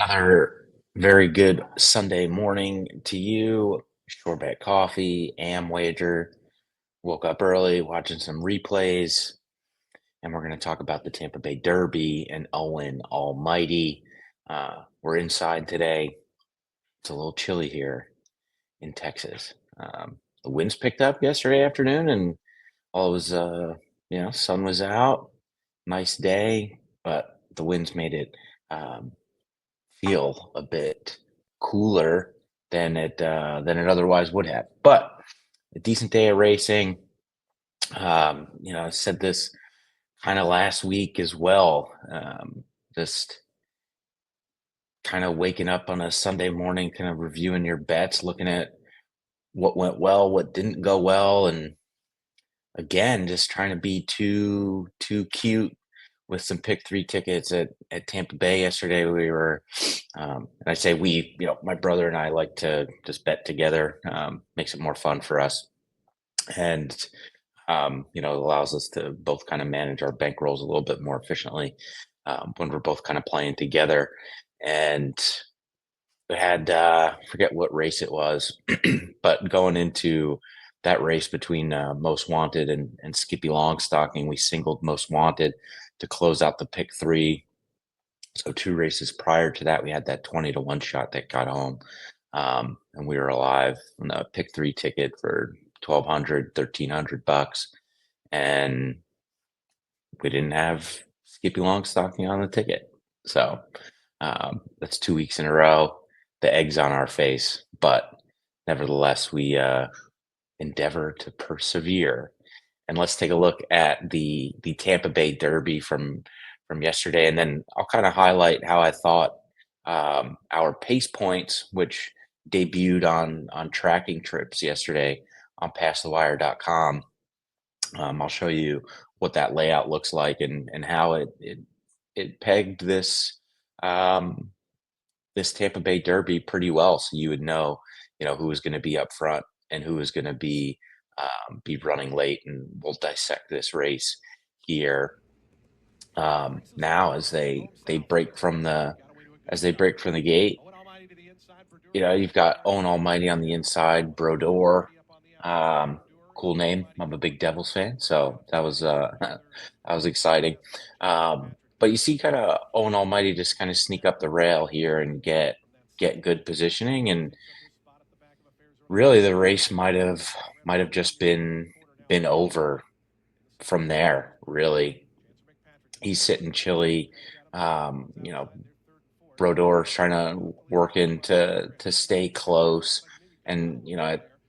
Another very good Sunday morning to you. Shortbet coffee, am wager. Woke up early, watching some replays, and we're going to talk about the Tampa Bay Derby and Owen Almighty. We're inside today. It's a little chilly here in Texas. The winds picked up yesterday afternoon, and all was, sun was out. Nice day, but the winds made it um, feel a bit cooler than it otherwise would have. But a decent day of racing. I said this kind of last week as well. Just kind of waking up on a Sunday morning, kind of reviewing your bets, looking at what went well, what didn't go well, and again, just trying to be too cute with some pick three tickets at Tampa Bay yesterday. We were, and I say we, my brother and I like to just bet together. Makes it more fun for us, and it allows us to both kind of manage our bankrolls a little bit more efficiently when we're both kind of playing together. And we had forget what race it was, but going into that race between Most Wanted and Skippy Longstocking, we singled Most Wanted to close out the pick three. So two races prior to that, we had that 20-1 shot that got home, and we were alive on the pick three ticket for 1,200, $1,300, and we didn't have Skippy Longstocking on the ticket. So that's 2 weeks in a row. The egg's on our face, but nevertheless, we endeavor to persevere. And let's take a look at the Tampa Bay Derby from yesterday, and then I'll kind of highlight how I thought our pace points, which debuted on tracking trips yesterday on passthewire.com. I'll show you what that layout looks like and how it pegged um, this Tampa Bay Derby pretty well, so you would know, who was going to be up front and who was going to be running late, and we'll dissect this race here now as they break from the gate. You've got Owen Almighty on the inside, Brodeur. Um, cool name. I'm a big Devils fan, so that was that was exciting. But you see kind of Owen Almighty just kind of sneak up the rail here and get good positioning, and really the race might have just been over from there. Really, he's sitting chilly. Brodeur's trying to work in to stay close, and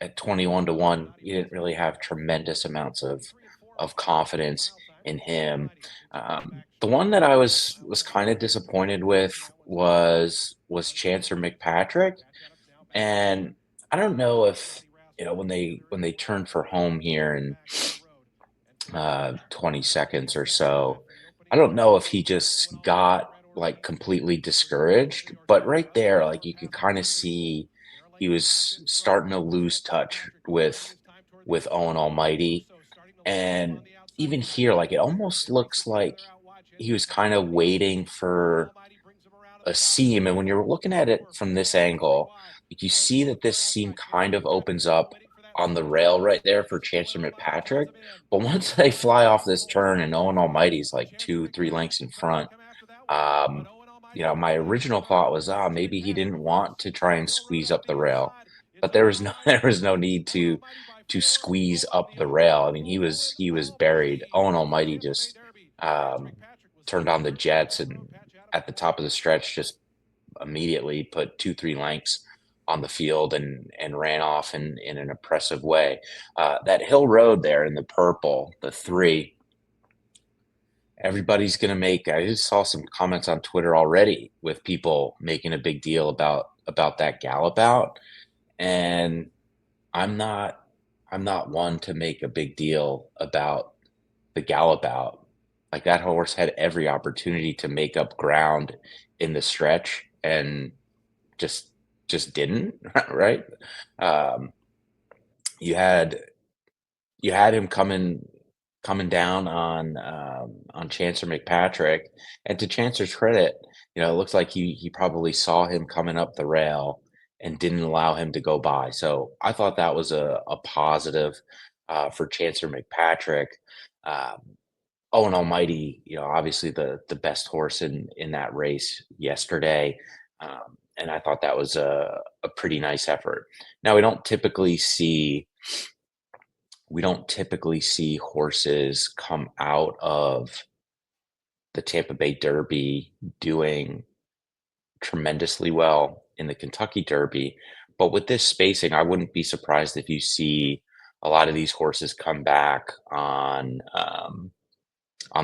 at 21-1, you didn't really have tremendous amounts of confidence in him. The one that I was kind of disappointed with was Chancer McPatrick, and I don't know if when they turned for home here in 20 seconds or so. I don't know if he just got like completely discouraged, but right there, like you could kind of see he was starting to lose touch with Owen Almighty. And even here, like it almost looks like he was kind of waiting for a seam. And when you're looking at it from this angle, like you see that this seam kind of opens up on the rail right there for Chancer McPatrick. But once they fly off this turn and Owen Almighty's like 2, 3 lengths in front, um, my original thought was, maybe he didn't want to try and squeeze up the rail, but there was no there was no need to squeeze up the rail. I mean, he was buried. Owen Almighty just um, turned on the jets and at the top of the stretch just immediately put 2, 3 lengths on the field and ran off in an impressive way. That hill road there in the purple, the three, everybody's going to make. I just saw some comments on Twitter already with people making a big deal about that gallop out, and I'm not I'm not one to make a big deal about the gallop out. Like that horse had every opportunity to make up ground in the stretch and just just didn't, right? Um, you had you had him coming down on Chancer McPatrick, and to Chancer's credit, it looks like he probably saw him coming up the rail and didn't allow him to go by. So I thought that was a positive for Chancer McPatrick. Um, Owen Almighty, obviously the best horse in that race yesterday, and I thought that was a pretty nice effort. Now we don't typically see horses come out of the Tampa Bay Derby doing tremendously well in the Kentucky Derby, but with this spacing, I wouldn't be surprised if you see a lot of these horses come back on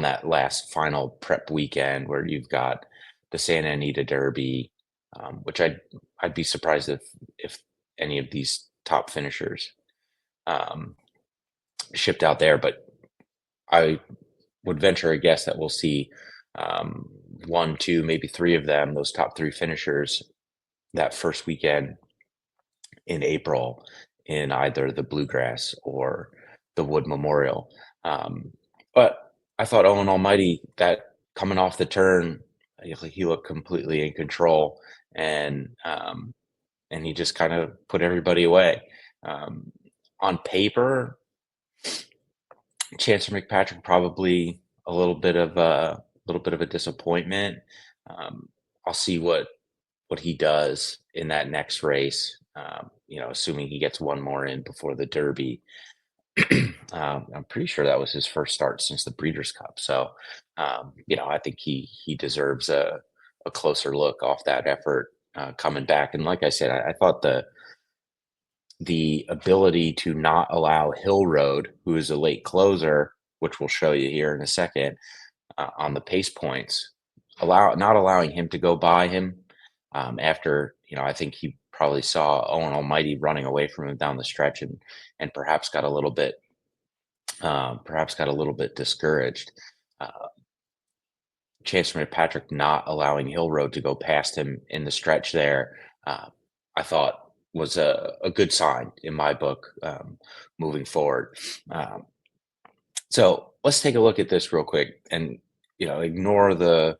that last final prep weekend where you've got the Santa Anita Derby, which I'd be surprised if any of these top finishers um, shipped out there, but I would venture a guess that we'll see um, one, two, maybe three of them, those top three finishers, that first weekend in April in either the Bluegrass or the Wood Memorial. But I thought Owen Almighty, that coming off the turn, he looked completely in control, and and he just kind of put everybody away. Um, on paper, Chancer McPatrick probably a little bit of a disappointment. I'll see what he does in that next race. Assuming he gets one more in before the Derby. I'm pretty sure that was his first start since the Breeders' Cup. So, I think he deserves a closer look off that effort coming back. And like I said, I thought the ability to not allow Hill Road, who is a late closer, which we'll show you here in a second, on the pace points, not allowing him to go by him after, I think he probably saw Owen Almighty running away from him down the stretch and perhaps got a little bit discouraged. Uh, Chancer McPatrick not allowing Hill Road to go past him in the stretch there, I thought was a good sign in my book moving forward. Um, so let's take a look at this real quick and ignore the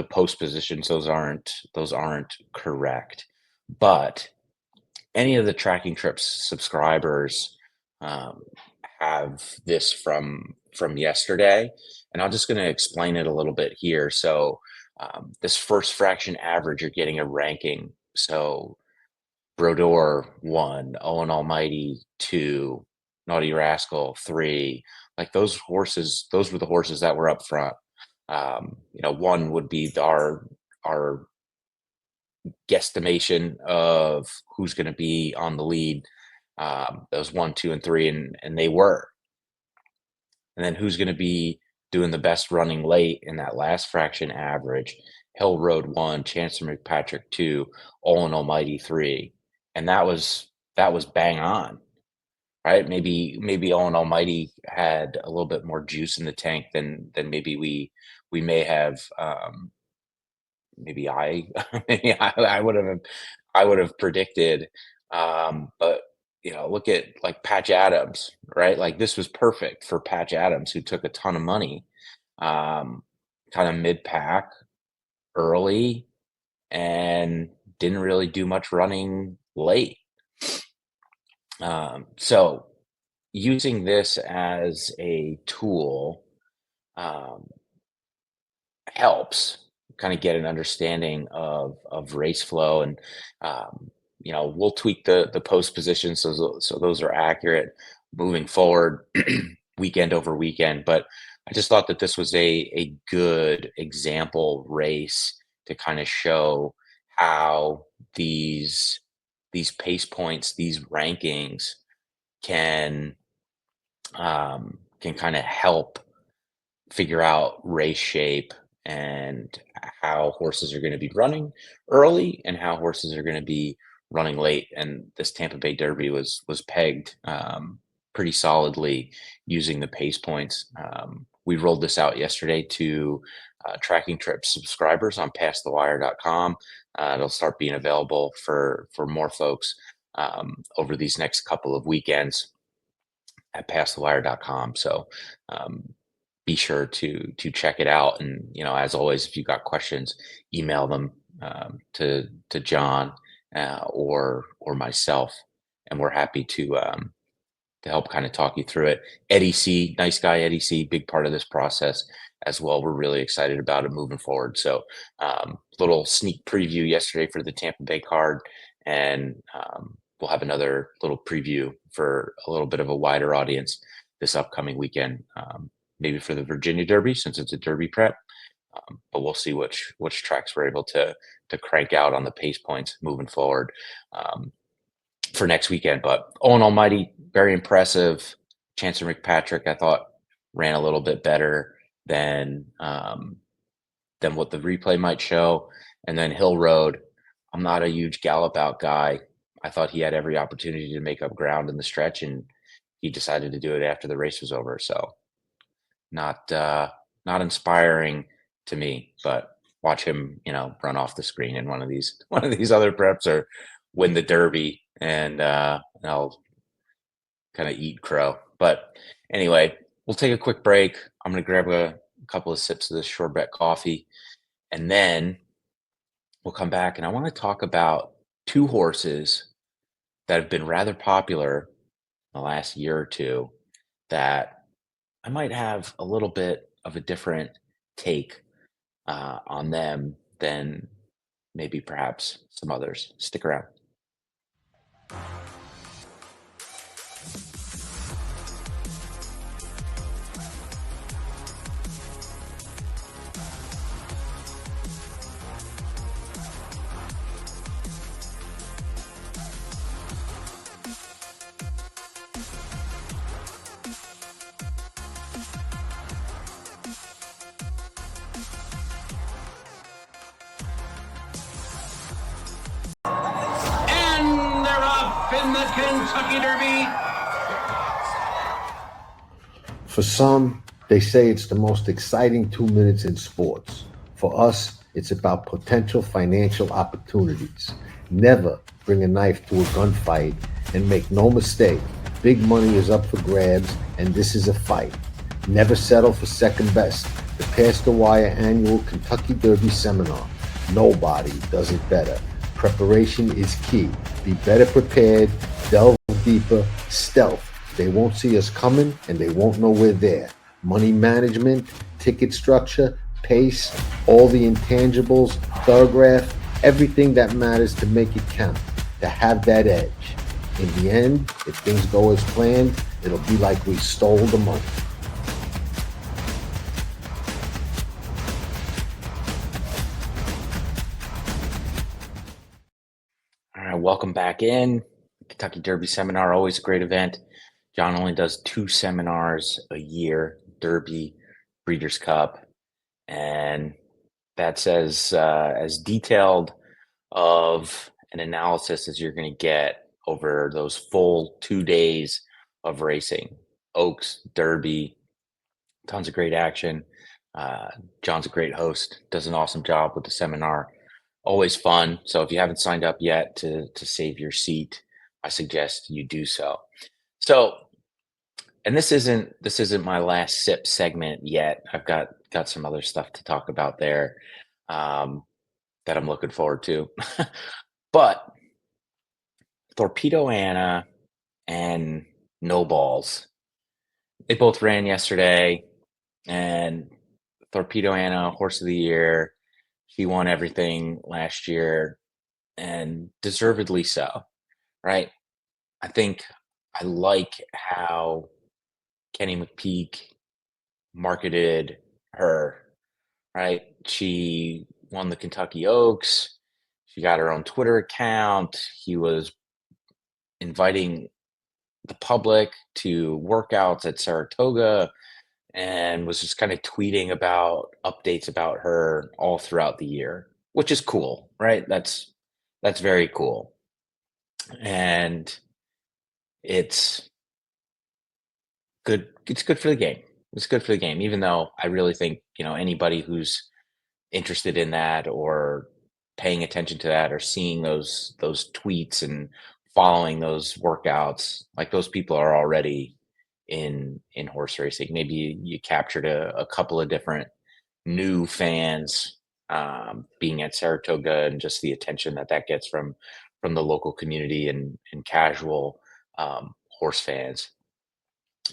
post positions. Those aren't correct. But any of the tracking trips subscribers um, have this from yesterday, and I'm just going to explain it a little bit here. So this first fraction average, you're getting a ranking. So Brodeur 1, Owen Almighty 2, Naughty Rascal 3. Like those were the horses that were up front. One would be our guesstimation of who's going to be on the lead. Those 1, 2, and 3, and they were. And then who's going to be doing the best running late in that last fraction average? Hill Road 1, Chancer McPatrick 2, Owen Almighty 3, and that was bang on, right? Maybe Owen Almighty had a little bit more juice in the tank than maybe we may have. Maybe I maybe I would have predicted. But look at like Patch Adams, right? Like this was perfect for Patch Adams, who took a ton of money, um, kind of mid pack early and didn't really do much running late. So using this as a tool um, helps kind of get an understanding of race flow, and we'll tweak the post positions so those are accurate moving forward weekend over weekend. But I just thought that this was a good example race to kind of show how these pace points, these rankings can can kind of help figure out race shape and how horses are going to be running early and how horses are going to be running late. And this Tampa Bay Derby was pegged pretty solidly using the pace points. We rolled this out yesterday to tracking trip subscribers on passthewire.com. It'll start being available for more folks over these next couple of weekends at passthewire.com. So um, be sure to check it out. And as always, if you got questions, email them to John or myself, and we're happy to help kind of talk you through it. Eddie C, nice guy, Eddie C, big part of this process as well. We're really excited about it moving forward. So, little sneak preview yesterday for the Tampa Bay card, and we'll have another little preview for a little bit of a wider audience this upcoming weekend, maybe for the Virginia Derby since it's a Derby prep. But we'll see which tracks we're able to crank out on the pace points moving forward. For next weekend. But Owen Almighty, very impressive. Chancer McPatrick, I thought, ran a little bit better than what the replay might show. And then Hill Road, I'm not a huge gallop out guy. I thought he had every opportunity to make up ground in the stretch, and he decided to do it after the race was over. So not inspiring to me, but watch him, run off the screen in one of these other preps or win the Derby, and I'll kind of eat crow. But anyway, we'll take a quick break. I'm going to grab a couple of sips of this short bet coffee, and then we'll come back, and I want to talk about two horses that have been rather popular in the last year or two that I might have a little bit of a different take on them than maybe perhaps some others. Stick around. In the Kentucky Derby. For some, they say it's the most exciting 2 minutes in sports. For us, it's about potential financial opportunities. Never bring a knife to a gunfight, and make no mistake, big money is up for grabs, and this is a fight. Never settle for second best. The Past the Wire annual Kentucky Derby seminar. Nobody does it better. Preparation is key. Be better prepared, delve deeper, stealth. They won't see us coming, and they won't know we're there. Money management, ticket structure, pace, all the intangibles, thoroughgraph, everything that matters to make it count, to have that edge. In the end, if things go as planned, it'll be like we stole the money. All right, welcome back in. Kentucky Derby Seminar, always a great event. John only does 2 seminars a year, Derby, Breeders' Cup, and that's as detailed of an analysis as you're going to get over those full 2 days of racing. Oaks, Derby, tons of great action. John's a great host, does an awesome job with the seminar. Always fun. So if you haven't signed up yet to save your seat, I suggest you do so. So, and this isn't my last sip segment yet. I've got some other stuff to talk about there that I'm looking forward to. But Thorpedo Anna and Nobals, they both ran yesterday, and Thorpedo Anna, horse of the year. She won everything last year, and deservedly so, right? I think I like how Kenny McPeak marketed her, right? She won the Kentucky Oaks. She got her own Twitter account. He was inviting the public to workouts at Saratoga, and was just kind of tweeting about updates about her all throughout the year, which is cool, right? That's very cool. And it's good. It's good for the game. It's good for the game, even though I really think, anybody who's interested in that or paying attention to that or seeing those tweets and following those workouts, like those people are already in horse racing. Maybe you captured a couple of different new fans being at Saratoga, and just the attention that gets from the local community and casual horse fans.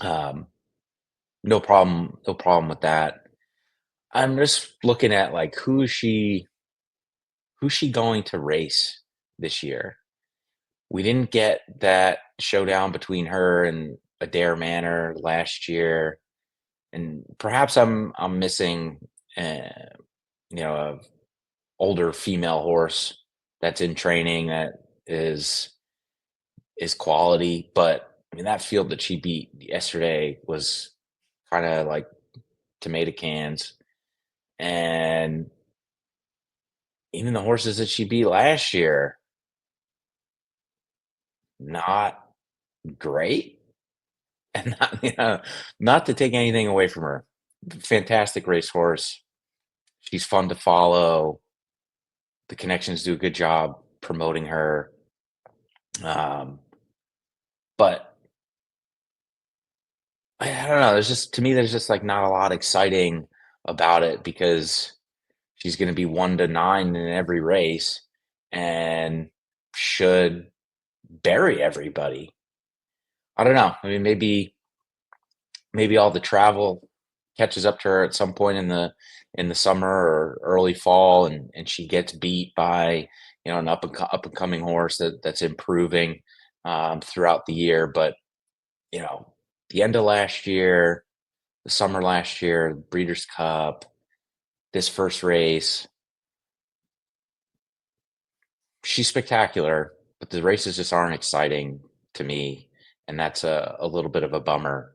No problem with that. I'm just looking at like who's she going to race this year. We didn't get that showdown between her and Adair Manor last year, and perhaps I'm missing a older female horse that's in training that is quality. But I mean, that field that she beat yesterday was kind of like tomato cans, and even the horses that she beat last year, not great. And not to take anything away from her, fantastic racehorse. She's fun to follow. The connections do a good job promoting her. But I don't know. There's just like not a lot exciting about it, because she's going to be 1-9 in every race and should bury everybody. I don't know. I mean, maybe all the travel catches up to her at some point in the summer or early fall, and she gets beat by an up and coming horse that's improving throughout the year. But the end of last year, the summer last year, Breeders' Cup, this first race, she's spectacular, but the races just aren't exciting to me, and that's a little bit of a bummer.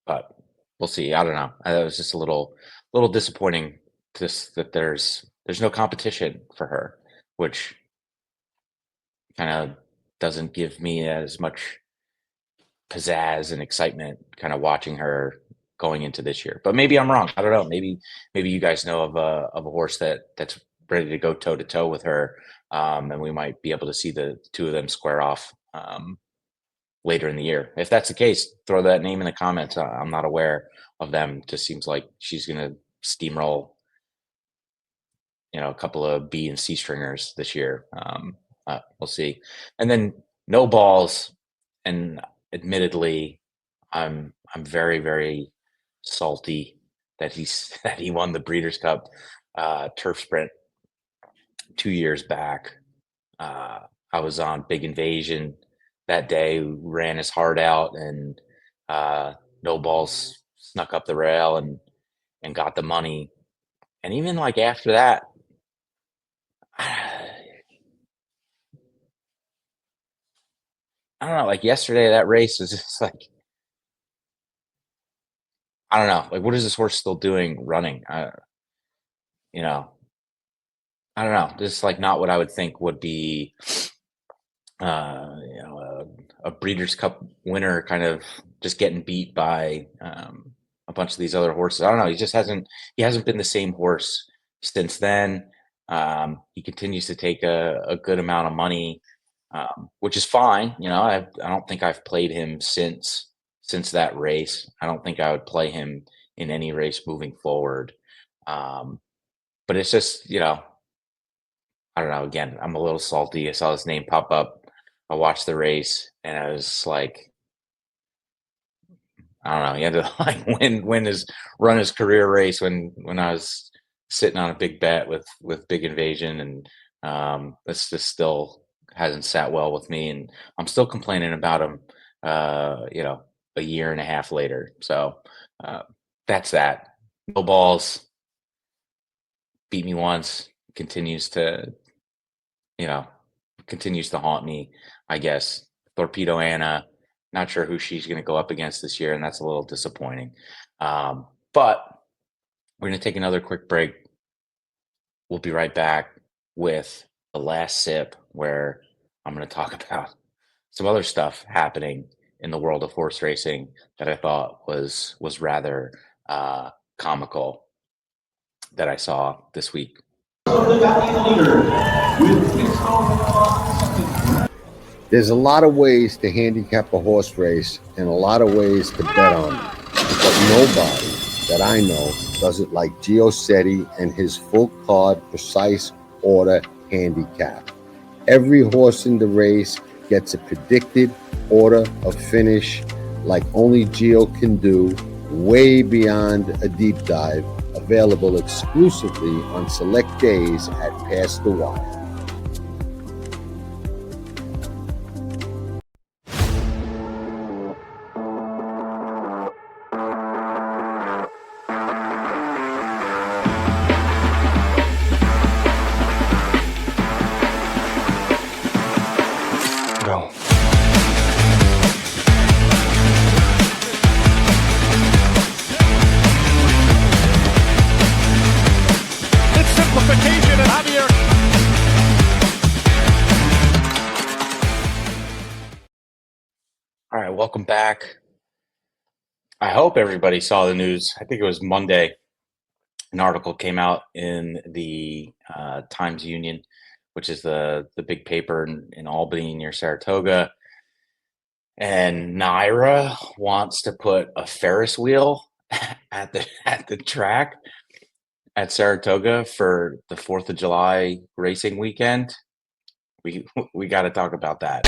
But we'll see. I don't know. It was just a little disappointing, just that there's no competition for her, which kind of doesn't give me as much pizzazz and excitement kind of watching her going into this year. But maybe I'm wrong. I don't know. Maybe you guys know of a horse that's ready to go toe to toe with her, and we might be able to see the two of them square off later in the year. If that's the case, throw that name in the comments. I'm not aware of them. Just seems like she's going to steamroll, a couple of B and C stringers this year. We'll see. And then Nobals, and admittedly, I'm very, very salty that he won the Breeders' Cup Turf Sprint 2 years back. I was on Big Invasion that day, ran his heart out, and Nobals snuck up the rail and got the money. And even like after that, I don't know, like yesterday, that race was just like, I don't know, like, what is this horse still doing running? I don't know, just like not what I would think would be, a Breeders' Cup winner, kind of just getting beat by a bunch of these other horses. I don't know. He hasn't been the same horse since then. He continues to take a good amount of money, which is fine. I don't think I've played him since that race. I don't think I would play him in any race moving forward. But it's just, I don't know. Again, I'm a little salty. I saw his name pop up. I watched the race, and I was like, I don't know. He had to like run his career race when I was sitting on a big bet with Big Invasion, and this just still hasn't sat well with me, and I'm still complaining about him. A year and a half later. So that's that. No balls. Beat me once. Continues to haunt me, I guess. Thorpedo Anna, not sure who she's going to go up against this year, and that's a little disappointing. But we're going to take another quick break. We'll be right back with the last sip, where I'm going to talk about some other stuff happening in the world of horse racing that I thought was rather comical that I saw this week. There's a lot of ways to handicap a horse race and a lot of ways to bet on it. But nobody that I know does it like Giosetti and his full card, precise order handicap. Every horse in the race gets a predicted order of finish like only Gio can do, way beyond a deep dive, available exclusively on select days at Past the Wire. Go. It's simplification and Javier. All right, welcome back. I hope everybody saw the news. I think it was Monday. An article came out in the Times Union, which is the big paper in Albany near Saratoga. And NYRA wants to put a Ferris wheel at the track at Saratoga for the 4th of July racing weekend. We got to talk about that.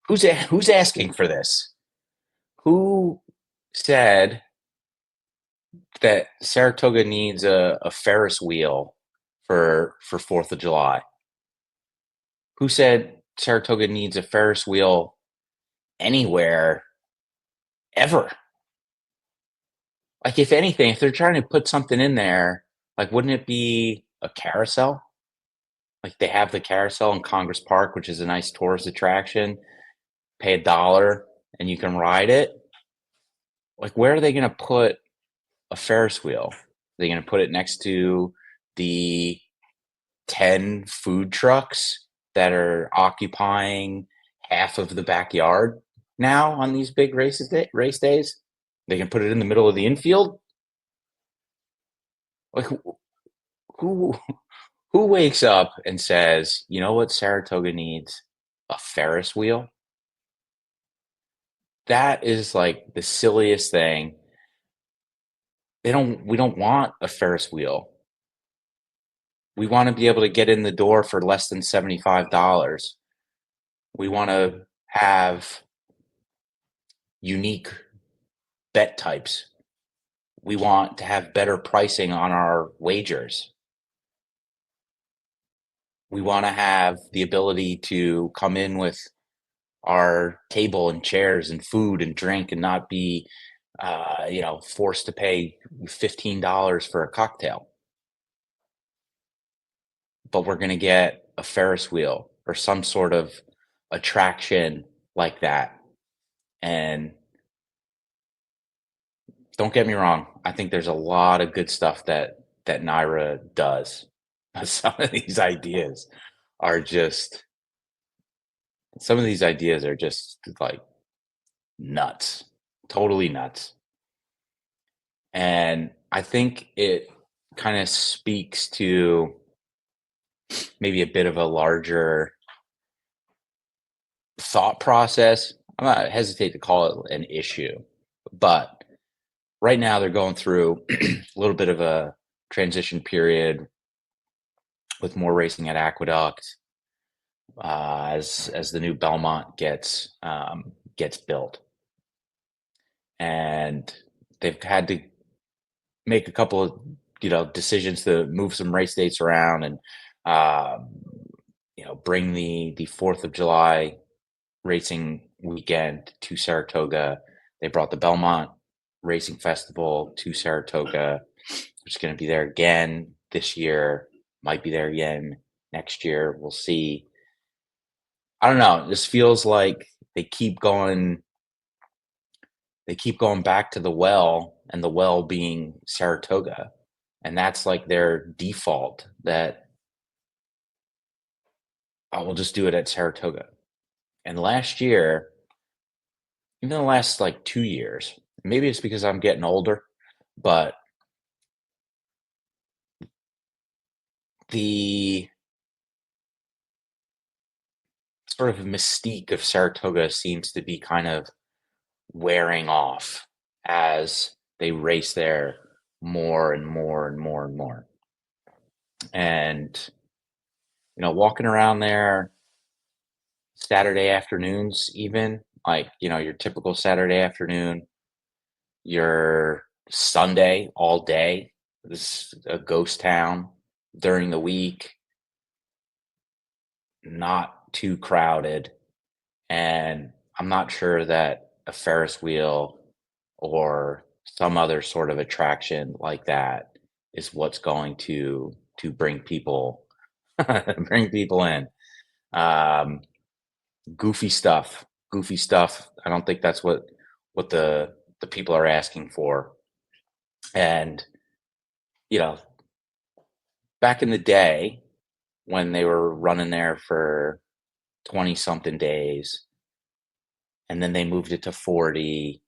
Who's asking for this? Who said that Saratoga needs a Ferris wheel for 4th of July? Who said Saratoga needs a Ferris wheel anywhere ever? Like, if anything, if they're trying to put something in there, like, wouldn't it be a carousel? Like, they have the carousel in Congress Park, which is a nice tourist attraction. Pay $1 and you can ride it. Like, where are they going to put a Ferris wheel? Are they going to put it next to the 10 food trucks that are occupying half of the backyard now on these big race days? They can put it in the middle of the infield. Like, who wakes up and says, you know what Saratoga needs? A Ferris wheel? That is like the silliest thing. We don't want a Ferris wheel. We want to be able to get in the door for less than $75. We want to have unique bet types. We want to have better pricing on our wagers. We want to have the ability to come in with our table and chairs and food and drink and not be, forced to pay $15 for a cocktail. But we're going to get a Ferris wheel or some sort of attraction like that. And don't get me wrong, I think there's a lot of good stuff that NYRA does. Some of these ideas are just like nuts, totally nuts. And I think it kind of speaks to maybe a bit of a larger thought process. I'm not hesitate to call it an issue, but right now they're going through a little bit of a transition period with more racing at Aqueduct as the new Belmont gets built, and they've had to make a couple of decisions to move some race dates around and bring the 4th of July racing weekend to Saratoga. They brought the Belmont Racing Festival to Saratoga, which is going to be there again this year, might be there again next year. We'll see. I don't know. This feels like they keep going back to the well, and the well being Saratoga. And that's like their default, that I will just do it at Saratoga. And last year, even the last like 2 years, maybe it's because I'm getting older, but the sort of mystique of Saratoga seems to be kind of wearing off as they race there more and more and more and more. And, walking around there Saturday afternoons, even like, your typical Saturday afternoon, your Sunday all day. This is a ghost town during the week, not too crowded. And I'm not sure that a Ferris wheel or some other sort of attraction like that is what's going to bring people bring people in. Um, goofy stuff, goofy stuff. I don't think that's what the people are asking for. And you know, back in the day when they were running there for 20 something days, and then they moved it to 40,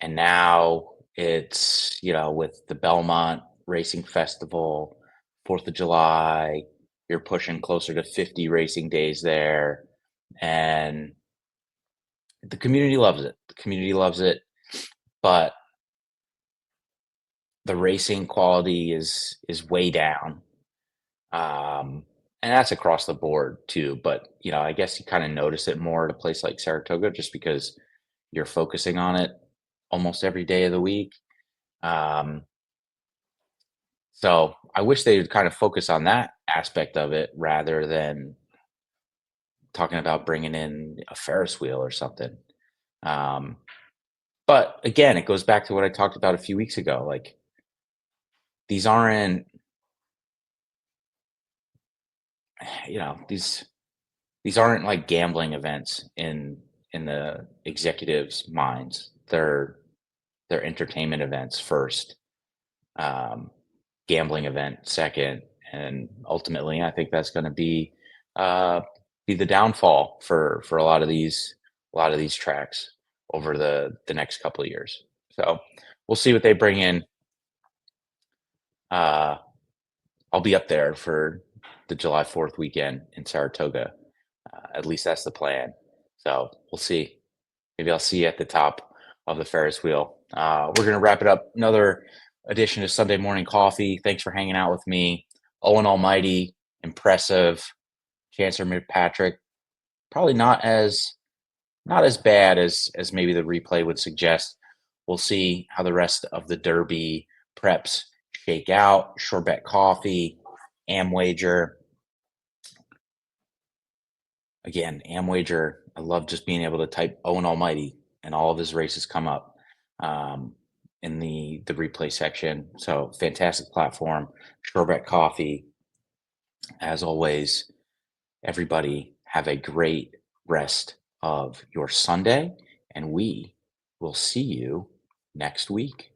and now it's, with the Belmont Racing Festival, 4th of July, you're pushing closer to 50 racing days there. And the community loves it. The community loves it, but the racing quality is way down. And that's across the board too. But I guess you kind of notice it more at a place like Saratoga just because you're focusing on it almost every day of the week. Um, so I wish they would kind of focus on that aspect of it rather than talking about bringing in a Ferris wheel or something. Um, but again, it goes back to what I talked about a few weeks ago. Like these aren't, these aren't like gambling events in the executives' minds. They're entertainment events first, um, gambling event second, and ultimately, I think that's going to be the downfall for a lot of these tracks over the next couple of years. So we'll see what they bring in. Uh, I'll be up there for the July 4th weekend in Saratoga. At least that's the plan. So we'll see. Maybe I'll see you at the top of the Ferris wheel. We're going to wrap it up. Another edition of Sunday Morning Coffee. Thanks for hanging out with me. Owen Almighty, impressive. Chancer McPatrick, probably not as bad as maybe the replay would suggest. We'll see how the rest of the Derby preps shake out. Shore Bet Coffee, Amwager. Again, Amwager, I love just being able to type Owen Almighty and all of his races come up in the replay section. So fantastic platform. Shore Bet Coffee. As always, everybody have a great rest of your Sunday, and we will see you next week.